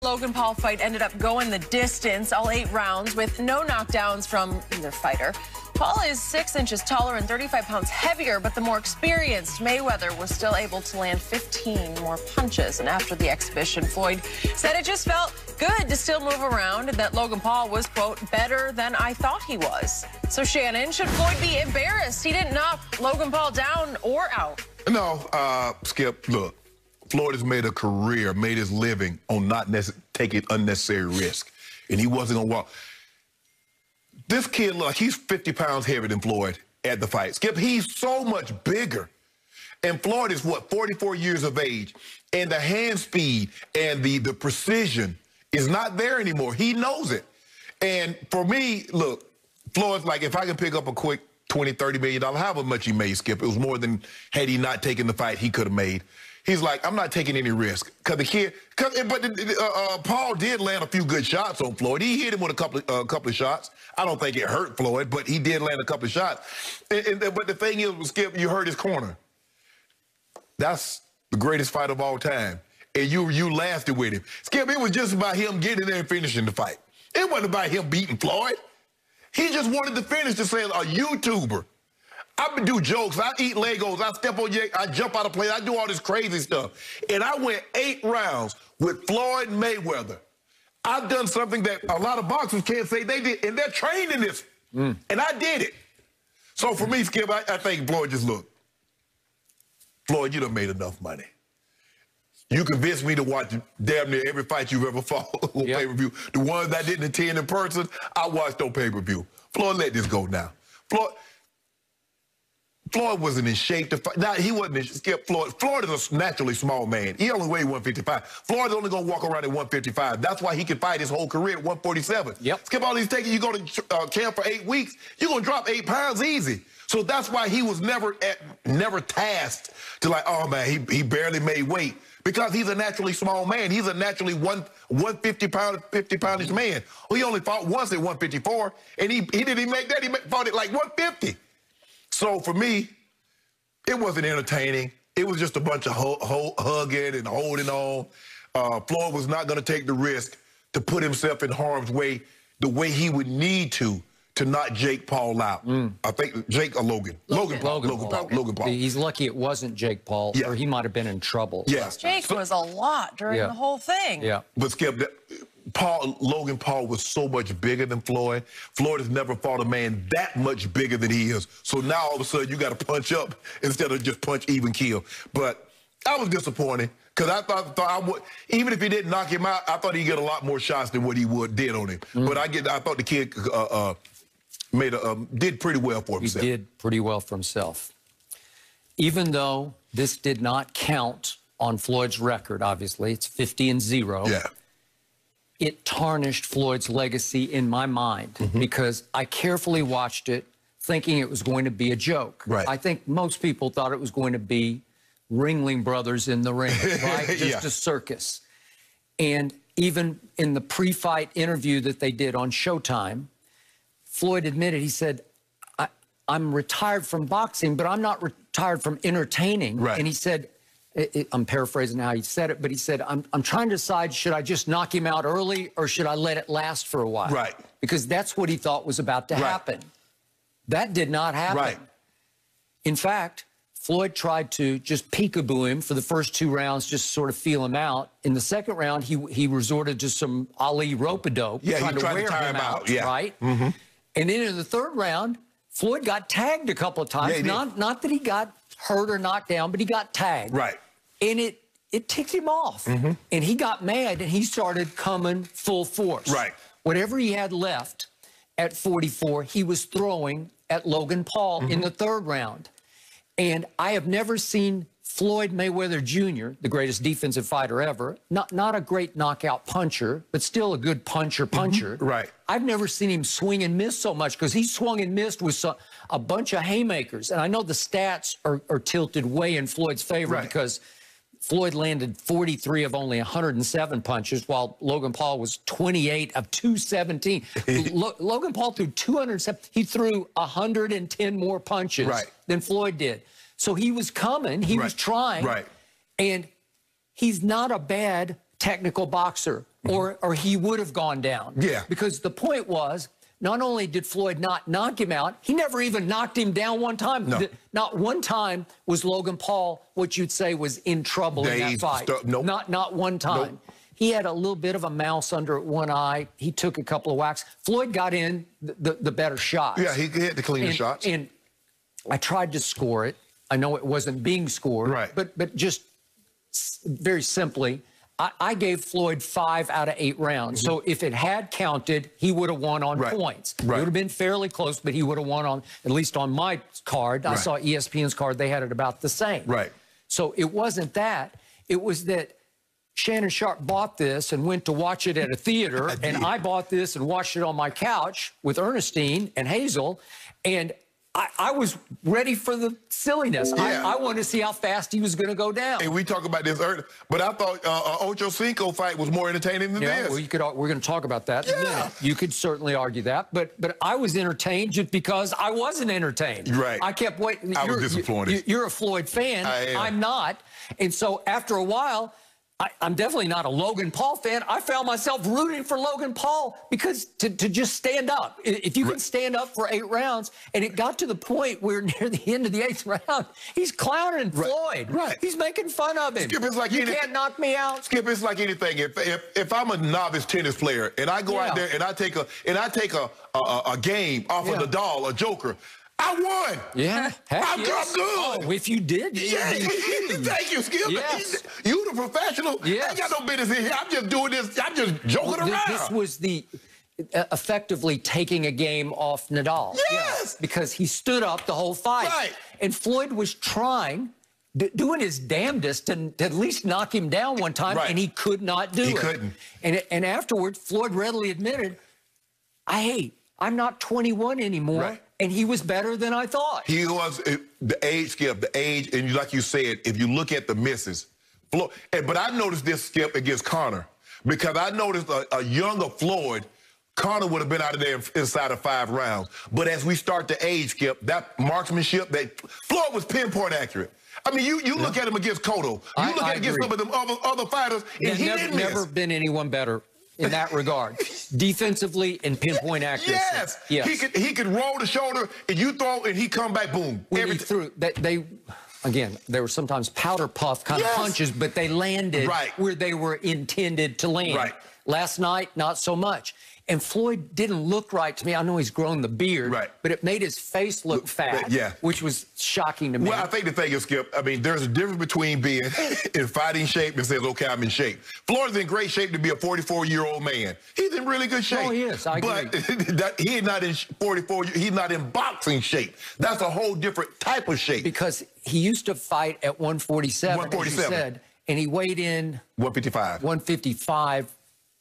Logan Paul fight ended up going the distance, all 8 rounds, with no knockdowns from either fighter. Paul is 6 inches taller and 35 pounds heavier, but the more experienced Mayweather was still able to land 15 more punches. And after the exhibition, Floyd said it just felt good to still move around and that Logan Paul was, quote, better than I thought he was. So, Shannon, should Floyd be embarrassed? He didn't knock Logan Paul down or out. No, Skip, look. Floyd has made a career, made his living on not taking unnecessary risk. And he wasn't going to walk. This kid, look, he's 50 pounds heavier than Floyd at the fight. Skip, he's so much bigger. And Floyd is, what, 44 years of age. And the hand speed and the precision is not there anymore. He knows it. And for me, look, Floyd's like, if I can pick up a quick $20, $30 million, however much he made, Skip, it was more than, had he not taken the fight, he could have made. He's like, I'm not taking any risk. Because the kid, Paul did land a few good shots on Floyd. He hit him with a couple of shots. I don't think it hurt Floyd, but he did land a couple of shots. But the thing is, Skip, you hurt his corner. That's the greatest fight of all time. And you lasted with him. Skip, it was just about him getting there and finishing the fight. It wasn't about him beating Floyd. He just wanted to finish to say a YouTuber. I do jokes, I eat Legos, I step on your, I jump out of plane, I do all this crazy stuff. And I went 8 rounds with Floyd Mayweather. I've done something that a lot of boxers can't say they did, and they're trained in this. And I did it. So for me, Skip, I think Floyd just looked. Floyd, you done made enough money. You convinced me to watch damn near every fight you've ever fought on pay-per-view. The ones I didn't attend in person, I watched on pay-per-view. Floyd, let this go now. Floyd wasn't in shape to fight. Now, he wasn't in Skip Floyd. Floyd is a naturally small man. He only weighed 155. Floyd's only going to walk around at 155. That's why he can fight his whole career at 147. Skip, all he's taking, you go to camp for 8 weeks, you're going to drop 8 pounds easy. So that's why he was never tasked to like, oh, man, he barely made weight. Because he's a naturally small man. He's a naturally 50-poundish man. Well, he only fought once at 154, and he didn't even make that. He fought at like 150. So for me, it wasn't entertaining. It was just a bunch of hugging and holding on. Floyd was not going to take the risk to put himself in harm's way the way he would need to knock Jake Paul out. I think Jake or Logan. Logan Paul. He's lucky it wasn't Jake Paul, or he might have been in trouble. Jake was a lot during the whole thing. But Skip, Logan Paul was so much bigger than Floyd. Floyd has never fought a man that much bigger than he is. So now all of a sudden you got to punch up instead of just punch, even, kill. But I was disappointed because I thought I would, even if he didn't knock him out, I thought he'd get a lot more shots than what he did on him. But I thought the kid did pretty well for himself. He did pretty well for himself. Even though this did not count on Floyd's record, obviously, it's 50-0. It tarnished Floyd's legacy in my mind because I carefully watched it thinking it was going to be a joke. I think most people thought it was going to be Ringling Brothers in the ring, right? Just a circus. And even in the pre-fight interview that they did on Showtime, Floyd admitted, he said, I'm retired from boxing, but I'm not retired from entertaining. And he said, I'm paraphrasing how he said it, but he said, I'm trying to decide, should I just knock him out early or should I let it last for a while? Because that's what he thought was about to happen. That did not happen. In fact, Floyd tried to just peekaboo him for the first 2 rounds, just sort of feel him out. In the second round, he resorted to some Ali rope-a-dope, trying to wear him out, right? And then in the third round, Floyd got tagged a couple of times. Not that he got hurt or knocked down, but he got tagged. And it ticked him off. And he got mad, and he started coming full force. Whatever he had left at 44, he was throwing at Logan Paul in the third round. And I have never seen Floyd Mayweather Jr., the greatest defensive fighter ever, not a great knockout puncher, but still a good puncher. I've never seen him swing and miss so much because he swung and missed with a bunch of haymakers. And I know the stats are tilted way in Floyd's favor because Floyd landed 43 of only 107 punches, while Logan Paul was 28 of 217. Logan Paul threw 207. He threw 110 more punches than Floyd did. So he was coming. He was trying. And he's not a bad technical boxer. or he would have gone down. Yeah. Because the point was, not only did Floyd not knock him out, he never even knocked him down one time. No. Not one time was Logan Paul what you'd say was in trouble in that fight. Nope. Not one time. Nope. He had a little bit of a mouse under one eye. He took a couple of whacks. Floyd got in the better shots. Yeah, he had the cleaner shots. And I tried to score it. I know it wasn't being scored. Right. But just very simply, I gave Floyd 5 out of 8 rounds. So if it had counted, he would have won on points. It would have been fairly close, but he would have won on, at least on my card. I saw ESPN's card. They had it about the same. Right. So it wasn't that. It was that Shannon Sharp bought this and went to watch it at a theater, and I bought this and watched it on my couch with Ernestine and Hazel, and I was ready for the silliness. Yeah. I wanted to see how fast he was going to go down. And we talk about this earlier, but I thought Ocho Cinco fight was more entertaining than this. Well, we're going to talk about that in a minute. You could certainly argue that, but I was entertained just because I wasn't entertained. Right. I kept waiting. I was disappointed. You're a Floyd fan. I am. I'm not. And so after a while, I'm definitely not a Logan Paul fan. I found myself rooting for Logan Paul because to just stand up. If you can stand up for 8 rounds, and it got to the point where near the end of the 8th round, he's clowning Floyd. Right. He's making fun of him. Skip, it's like you can't knock me out. Skip, it's like anything. If I'm a novice tennis player and I go out there and I take a game off of Nadal or Joker, I won. Yeah. I'm good. Oh, if you did. Yeah. Thank you, Skip. Yes. You the professional. Yes. I ain't got no business in here. I'm just doing this. I'm just joking around. This was the effectively taking a game off Nadal. Yes. Because he stood up the whole fight. Right. And Floyd was trying, doing his damnedest to at least knock him down one time, and he could not do it. He couldn't. And afterward, Floyd readily admitted, I'm not 21 anymore. Right. And he was better than I thought. He was the age, Skip, the age, and like you said, if you look at the misses, but I noticed this, Skip, against Conor, because I noticed a younger Floyd, Conor would have been out of there inside of 5 rounds. But as we start to age, Skip, that marksmanship, Floyd was pinpoint accurate. I mean, you look at him against Cotto, you look at him against some of them other fighters, and he didn't miss. Never been anyone better in that regard, defensively and pinpoint accuracy. Yes. He could roll the shoulder, and you throw, and he come back, boom. When he threw, again, there were sometimes powder puff kind of punches, but they landed where they were intended to land. Right. Last night, not so much. And Floyd didn't look right to me. I know he's grown the beard, but it made his face look fat, which was shocking to me. Well, I think the thing is, Skip, I mean, there's a difference between being in fighting shape and saying, okay, I'm in shape. Floyd's in great shape to be a 44-year-old man. He's in really good shape. Oh, he is. I agree. But he's not in 44, he's not in boxing shape. That's a whole different type of shape. Because he used to fight at 147, as you said, and he weighed in 155. 155.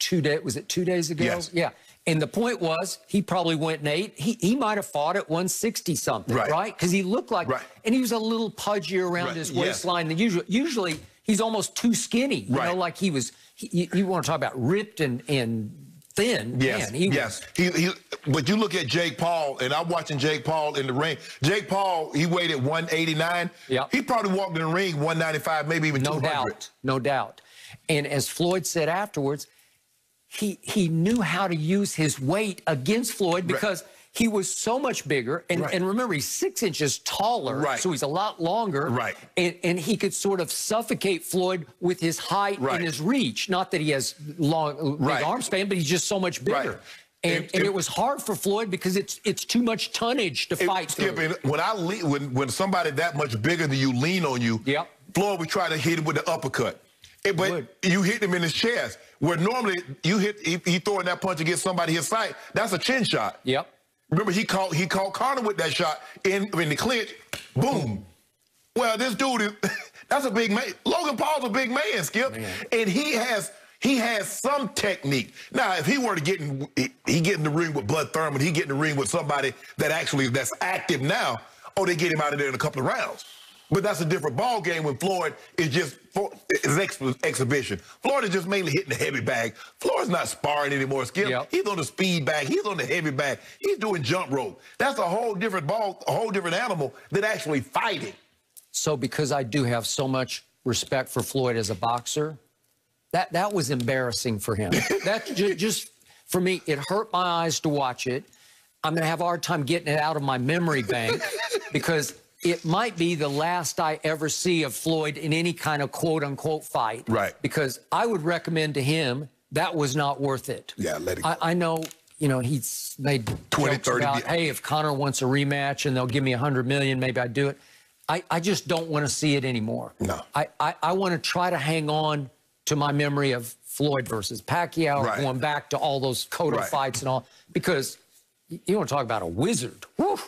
2 days, was it 2 days ago? Yes. Yeah. And the point was, he probably went in 8. He might have fought at 160 something, right? Because he looked like, and he was a little pudgy around his waistline than usual. Usually, he's almost too skinny. You know, like he was. You want to talk about ripped and thin? Yes. Man, but you look at Jake Paul, and I'm watching Jake Paul in the ring. Jake Paul, he weighed at 189. Yeah. He probably walked in the ring 195, maybe even 200. No doubt. And as Floyd said afterwards, he knew how to use his weight against Floyd because he was so much bigger. And remember, he's 6 inches taller, so he's a lot longer. And he could sort of suffocate Floyd with his height and his reach. Not that he has long, big arm span, but he's just so much bigger. And it was hard for Floyd because it's too much tonnage to fight through. When somebody that much bigger than you lean on you, Floyd would try to hit him with the uppercut. But you hit him in his chest, where normally he throwing that punch against somebody his height, that's a chin shot. Remember, he caught Conor with that shot in the clinch, boom. Well, this dude that's a big man. Logan Paul's a big man, Skip, and he has some technique. Now, if he were to get in the ring with Bud Thurman, he get in the ring with somebody that's active now, they get him out of there in a couple of rounds. But that's a different ball game when Floyd is just exhibition. Floyd is just mainly hitting the heavy bag. Floyd's not sparring anymore, Skip. He's on the speed bag. He's on the heavy bag. He's doing jump rope. That's a whole different ball, a whole different animal than actually fighting. So because I do have so much respect for Floyd as a boxer, That was embarrassing for him. That just for me, it hurt my eyes to watch it. I'm going to have a hard time getting it out of my memory bank because it might be the last I ever see of Floyd in any kind of quote-unquote fight. Right. Because I would recommend to him that was not worth it. Yeah, let it go. I know, you know, he's made 20, jokes 30. about, hey, if Conor wants a rematch and they'll give me $100 million, maybe I'd do it. I just don't want to see it anymore. No. I want to try to hang on to my memory of Floyd versus Pacquiao, Right. going back to all those Cotto Right. fights and all, because you want to talk about a wizard. Woo.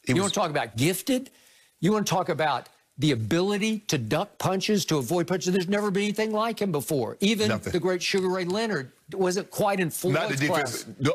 You want to talk about gifted? You want to talk about the ability to duck punches, to avoid punches? There's never been anything like him before. Even Nothing. the great Sugar Ray Leonard wasn't quite in Floyd's Not the defense. class.